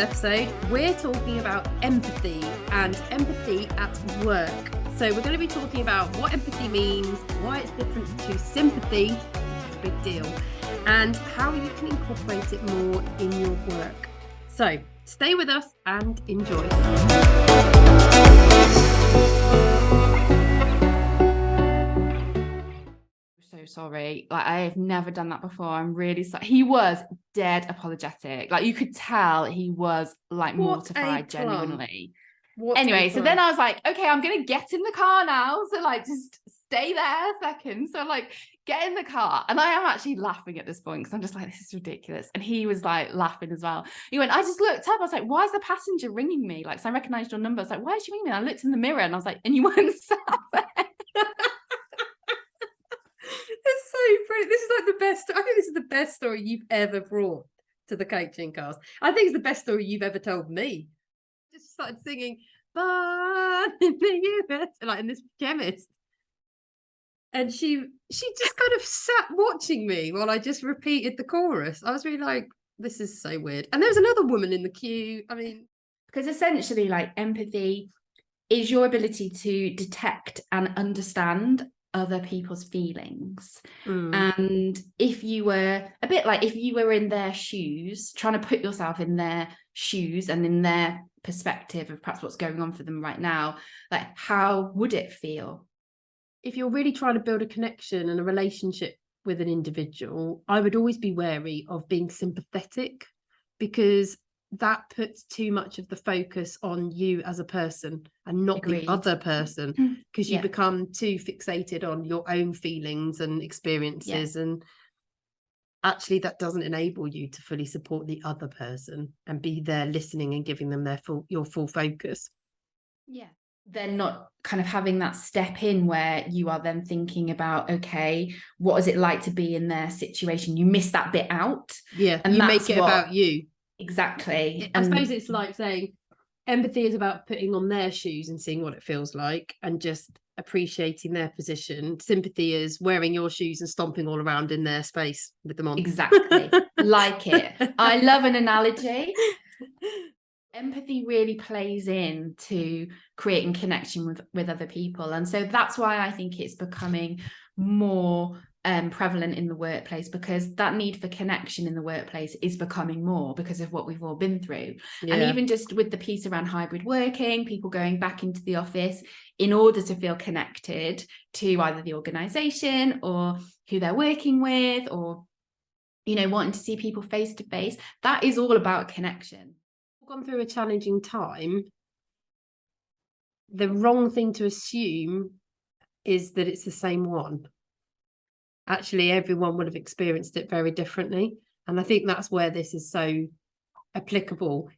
episode, we're talking about empathy and empathy at work. So we're going to be talking about what empathy means, why it's different to sympathy, big deal, and how you can incorporate it more in your work. So stay with us and enjoy. So sorry, like I have never done that before. I'm really sorry. He was dead apologetic, like you could tell he was like mortified genuinely. Anyway, so then I was like, okay, I'm gonna get in the car now, so like just stay there a second. So like get in the car, and I am actually laughing at this point because I'm just like, this is ridiculous. And he was like laughing as well. He went, I just looked up, I was like, why is the passenger ringing me? Like, so I recognized your number. I was like, why is she ringing me? And I looked in the mirror and I was like, and you weren't sat there. It's so brilliant. This is like the best. I think this is the best story you've ever brought to the coaching cast. I think it's the best story you've ever told me. Just started singing "Born in the US" like in this chemist, and she just kind of sat watching me while I just repeated the chorus. I was really like, this is so weird. And there was another woman in the queue. I mean, because essentially, like, empathy is your ability to detect and understand other people's feelings. And if you were a bit like, if you were in their shoes, trying to put yourself in their shoes and in their perspective of perhaps what's going on for them right now, like how would it feel? If you're really trying to build a connection and a relationship with an individual, I would always be wary of being sympathetic, because that puts too much of the focus on you as a person and not the other person, because you become too fixated on your own feelings and experiences, and actually that doesn't enable you to fully support the other person and be there listening and giving them your full focus. They're not kind of having that step in where you are then thinking about, okay, what is it like to be in their situation? You miss that bit out, and you make it about you. Exactly. I suppose it's like saying empathy is about putting on their shoes and seeing what it feels like and just appreciating their position. Sympathy is wearing your shoes and stomping all around in their space with them on. Exactly. Like it. I love an analogy. Empathy really plays into creating connection with other people. And so that's why I think it's becoming more prevalent in the workplace, because that need for connection in the workplace is becoming more because of what we've all been through. And even just with the piece around hybrid working, people going back into the office in order to feel connected to either the organization or who they're working with, or, you know, wanting to see people face to face. That is all about connection. Gone through a challenging time, the wrong thing to assume is that it's the same one. Actually, everyone would have experienced it very differently. And I think that's where this is so applicable.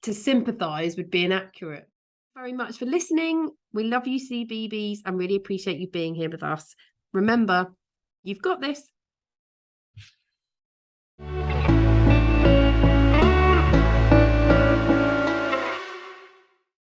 To sympathise would be inaccurate. Very much for listening. We love you, CBBS, and really appreciate you being here with us. Remember, you've got this.